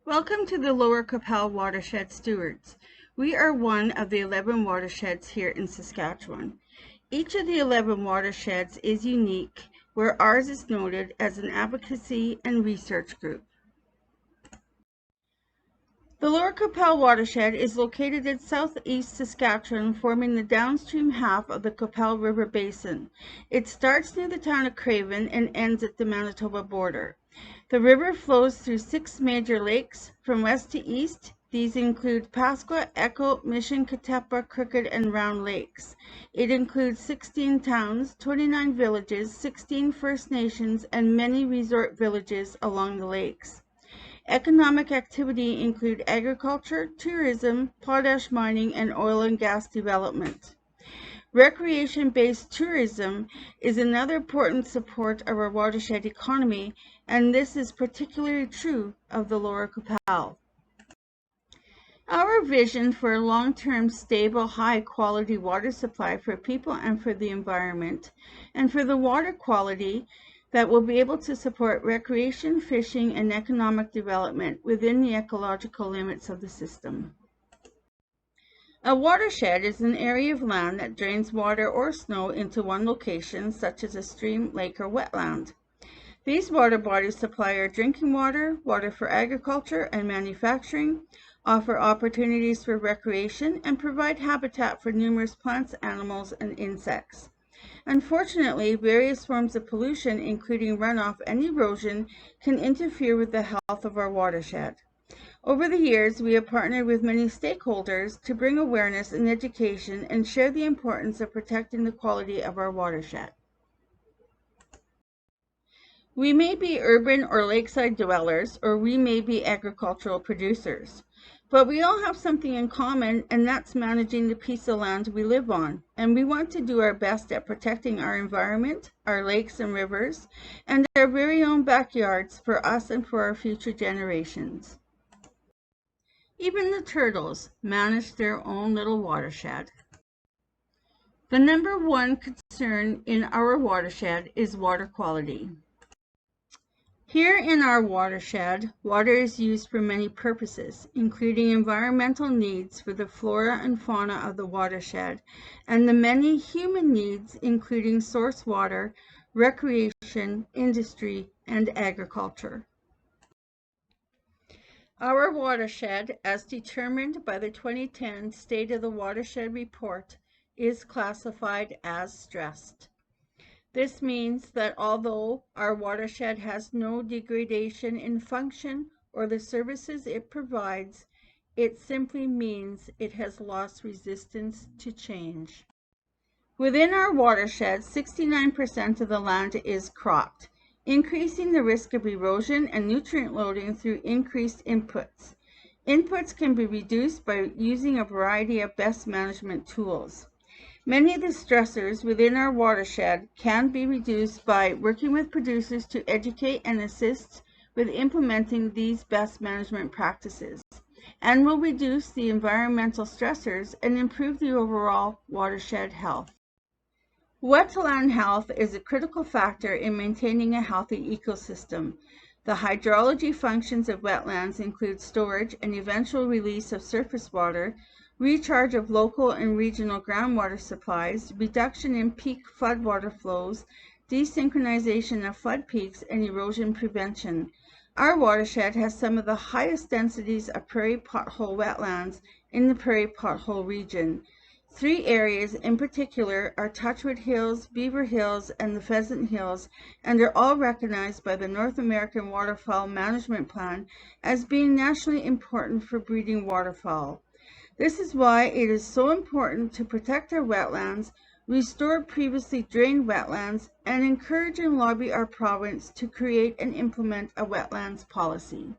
Welcome to the Lower Qu'Appelle Watershed Stewards. We are one of the 11 watersheds here in Saskatchewan. Each of the 11 watersheds is unique, where ours is noted as an advocacy and research group. The Lower Qu'Appelle Watershed is located in southeast Saskatchewan, forming the downstream half of the Qu'Appelle River Basin. It starts near the town of Craven and ends at the Manitoba border. The river flows through 6 major lakes from west to east. These include Pasqua, Echo, Mission, Katepa, Crooked, and Round Lakes. It includes 16 towns, 29 villages, 16 First Nations, and many resort villages along the lakes. Economic activity include agriculture, tourism, potash mining, and oil and gas development. Recreation-based tourism is another important support of our watershed economy, and this is particularly true of the Lower Qu'Appelle. Our vision for a long-term, stable, high-quality water supply for people and for the environment, and for the water quality that will be able to support recreation, fishing, and economic development within the ecological limits of the system. A watershed is an area of land that drains water or snow into one location, such as a stream, lake, or wetland. These water bodies supply our drinking water, water for agriculture and manufacturing, offer opportunities for recreation, and provide habitat for numerous plants, animals, and insects. Unfortunately, various forms of pollution, including runoff and erosion, can interfere with the health of our watershed. Over the years, we have partnered with many stakeholders to bring awareness and education and share the importance of protecting the quality of our watershed. We may be urban or lakeside dwellers, or we may be agricultural producers. But we all have something in common, and that's managing the piece of land we live on. And we want to do our best at protecting our environment, our lakes and rivers, and our very own backyards for us and for our future generations. Even the turtles manage their own little watershed. The number one concern in our watershed is water quality. Here in our watershed, water is used for many purposes, including environmental needs for the flora and fauna of the watershed, and the many human needs, including source water, recreation, industry, and agriculture. Our watershed, as determined by the 2010 State of the Watershed Report, is classified as stressed. This means that although our watershed has no degradation in function or the services it provides, it simply means it has lost resistance to change. Within our watershed, 69% of the land is cropped, increasing the risk of erosion and nutrient loading through increased inputs. Inputs can be reduced by using a variety of best management tools. Many of the stressors within our watershed can be reduced by working with producers to educate and assist with implementing these best management practices, and will reduce the environmental stressors and improve the overall watershed health. Wetland health is a critical factor in maintaining a healthy ecosystem. The hydrology functions of wetlands include storage and eventual release of surface water, recharge of local and regional groundwater supplies, reduction in peak floodwater flows, desynchronization of flood peaks, and erosion prevention. Our watershed has some of the highest densities of prairie pothole wetlands in the prairie pothole region. 3 areas in particular are Touchwood Hills, Beaver Hills, and the Pheasant Hills, and are all recognized by the North American Waterfowl Management Plan as being nationally important for breeding waterfowl. This is why it is so important to protect our wetlands, restore previously drained wetlands, and encourage and lobby our province to create and implement a wetlands policy.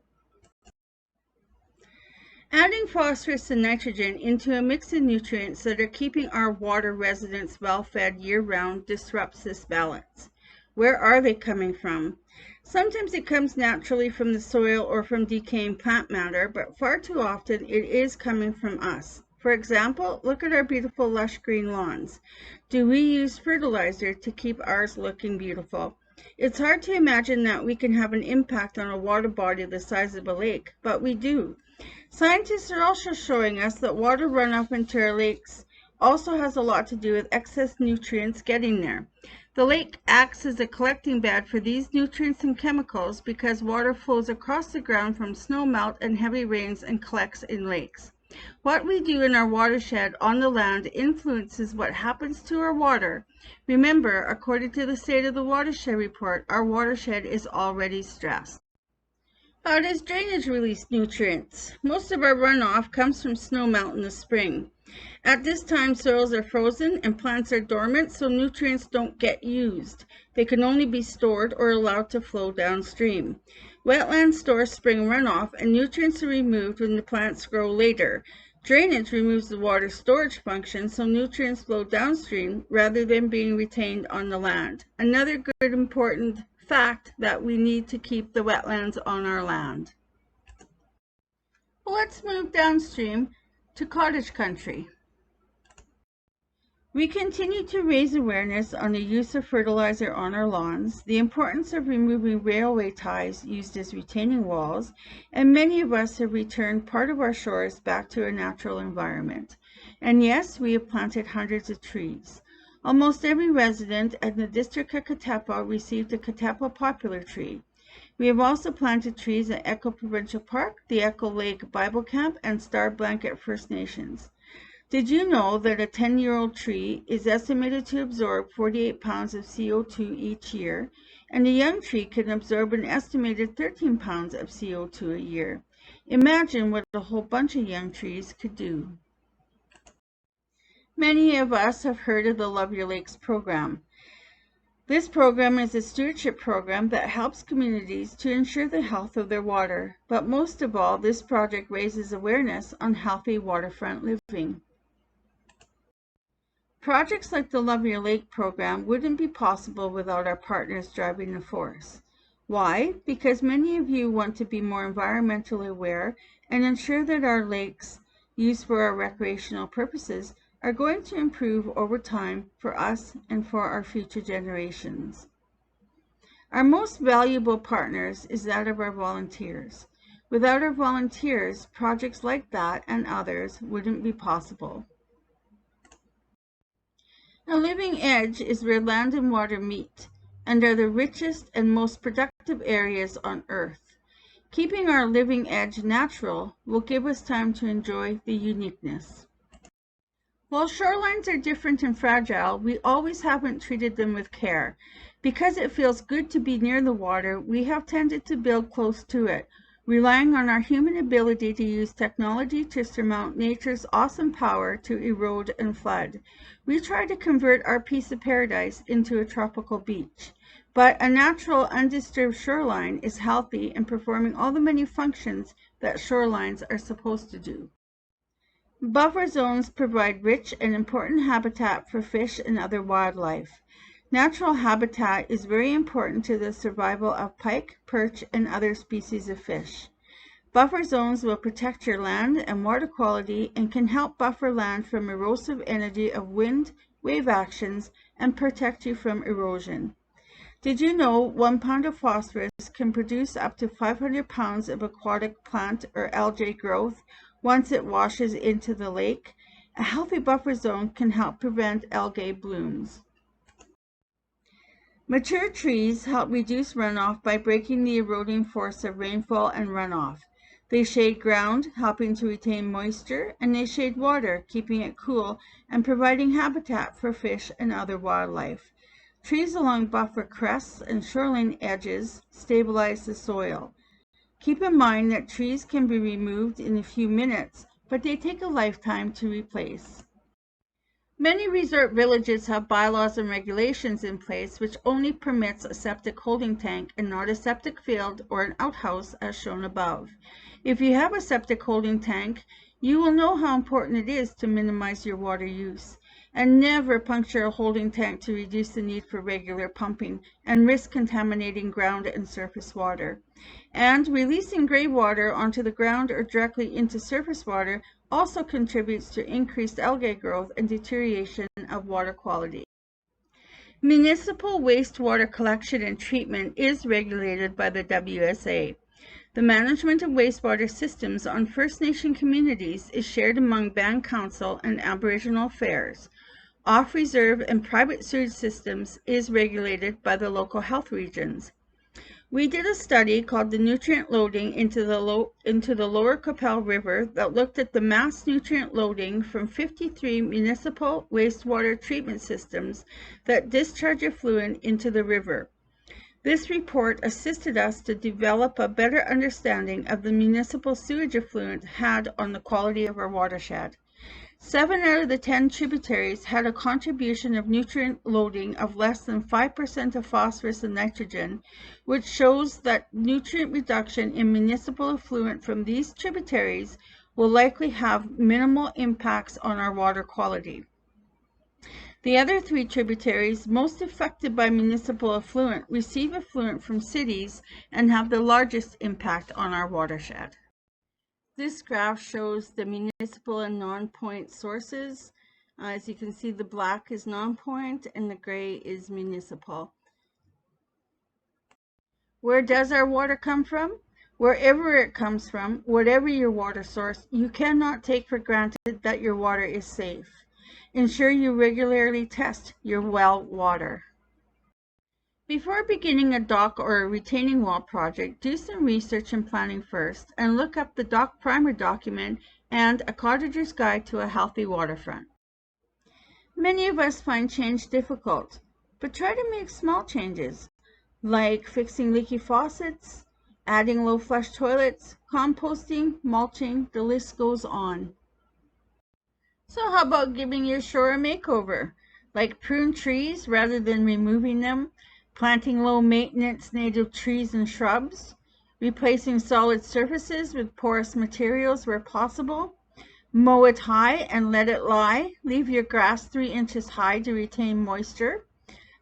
Adding phosphorus and nitrogen into a mix of nutrients that are keeping our water residents well fed year-round disrupts this balance. Where are they coming from? Sometimes it comes naturally from the soil or from decaying plant matter, but far too often it is coming from us. For example, look at our beautiful lush green lawns. Do we use fertilizer to keep ours looking beautiful? It's hard to imagine that we can have an impact on a water body the size of a lake, but we do. Scientists are also showing us that water runoff into our lakes also has a lot to do with excess nutrients getting there. The lake acts as a collecting bed for these nutrients and chemicals because water flows across the ground from snow melt and heavy rains and collects in lakes. What we do in our watershed on the land influences what happens to our water. Remember, according to the State of the Watershed report, our watershed is already stressed. How does drainage release nutrients? Most of our runoff comes from snowmelt in the spring. At this time, soils are frozen and plants are dormant, so nutrients don't get used. They can only be stored or allowed to flow downstream. Wetlands store spring runoff, and nutrients are removed when the plants grow later. Drainage removes the water storage function, so nutrients flow downstream rather than being retained on the land. Another good important fact that we need to keep the wetlands on our land. Let's move downstream to cottage country. We continue to raise awareness on the use of fertilizer on our lawns, the importance of removing railway ties used as retaining walls, and many of us have returned part of our shores back to a natural environment. And yes, we have planted hundreds of trees. Almost every resident in the district of Qu'Appelle received a Qu'Appelle popular tree. We have also planted trees at Echo Provincial Park, the Echo Lake Bible Camp, and Star Blanket First Nations. Did you know that a 10-year-old tree is estimated to absorb 48 pounds of CO2 each year, and a young tree can absorb an estimated 13 pounds of CO2 a year? Imagine what a whole bunch of young trees could do. Many of us have heard of the Love Your Lakes program. This program is a stewardship program that helps communities to ensure the health of their water, but most of all, this project raises awareness on healthy waterfront living. Projects like the Love Your Lake program wouldn't be possible without our partners driving the force. Why? Because many of you want to be more environmentally aware and ensure that our lakes, used for our recreational purposes, are going to improve over time for us and for our future generations. Our most valuable partners is that of our volunteers. Without our volunteers, projects like that and others wouldn't be possible. A living edge is where land and water meet and are the richest and most productive areas on Earth. Keeping our living edge natural will give us time to enjoy the uniqueness. While shorelines are different and fragile, we always haven't treated them with care. Because it feels good to be near the water, we have tended to build close to it, relying on our human ability to use technology to surmount nature's awesome power to erode and flood. We try to convert our piece of paradise into a tropical beach. But a natural, undisturbed shoreline is healthy and performing all the many functions that shorelines are supposed to do. Buffer zones provide rich and important habitat for fish and other wildlife. Natural habitat is very important to the survival of pike, perch, and other species of fish. Buffer zones will protect your land and water quality and can help buffer land from erosive energy of wind, wave actions, and protect you from erosion. Did you know 1 pound of phosphorus can produce up to 500 pounds of aquatic plant or algae growth once it washes into the lake? A healthy buffer zone can help prevent algae blooms. Mature trees help reduce runoff by breaking the eroding force of rainfall and runoff. They shade ground, helping to retain moisture, and they shade water, keeping it cool and providing habitat for fish and other wildlife. Trees along buffer crests and shoreline edges stabilize the soil. Keep in mind that trees can be removed in a few minutes, but they take a lifetime to replace. Many resort villages have bylaws and regulations in place which only permits a septic holding tank and not a septic field or an outhouse as shown above. If you have a septic holding tank, you will know how important it is to minimize your water use. And never puncture a holding tank to reduce the need for regular pumping and risk contaminating ground and surface water. And releasing gray water onto the ground or directly into surface water also contributes to increased algae growth and deterioration of water quality. Municipal wastewater collection and treatment is regulated by the WSA. The management of wastewater systems on First Nation communities is shared among Band Council and Aboriginal Affairs. Off-reserve and private sewage systems is regulated by the local health regions. We did a study called the nutrient loading into the Lower Qu'Appelle River that looked at the mass nutrient loading from 53 municipal wastewater treatment systems that discharge effluent into the river. This report assisted us to develop a better understanding of the municipal sewage effluent had on the quality of our watershed. 7 out of the 10 tributaries had a contribution of nutrient loading of less than 5% of phosphorus and nitrogen, which shows that nutrient reduction in municipal effluent from these tributaries will likely have minimal impacts on our water quality. The other 3 tributaries most affected by municipal effluent receive effluent from cities and have the largest impact on our watershed. This graph shows the municipal and non-point sources. As you can see, the black is non-point and the gray is municipal. Where does our water come from? Wherever it comes from, whatever your water source, you cannot take for granted that your water is safe. Ensure you regularly test your well water. Before beginning a dock or a retaining wall project, do some research and planning first and look up the dock primer document and A Cottager's Guide to a Healthy Waterfront. Many of us find change difficult, but try to make small changes, like fixing leaky faucets, adding low flush toilets, composting, mulching, the list goes on. So how about giving your shore a makeover? Like prune trees rather than removing them, planting low-maintenance native trees and shrubs, replacing solid surfaces with porous materials where possible, mow it high and let it lie, leave your grass 3 inches high to retain moisture.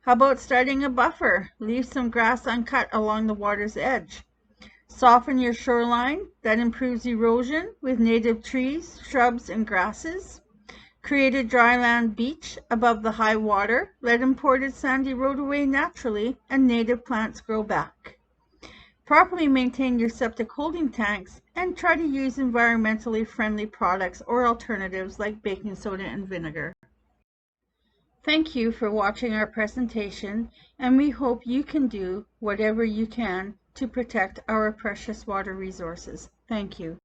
How about starting a buffer? Leave some grass uncut along the water's edge. Soften your shoreline, that improves erosion with native trees, shrubs, and grasses. Create a dryland beach above the high water. Let imported sand erode away naturally and native plants grow back. Properly maintain your septic holding tanks and try to use environmentally friendly products or alternatives like baking soda and vinegar. Thank you for watching our presentation, and we hope you can do whatever you can to protect our precious water resources. Thank you.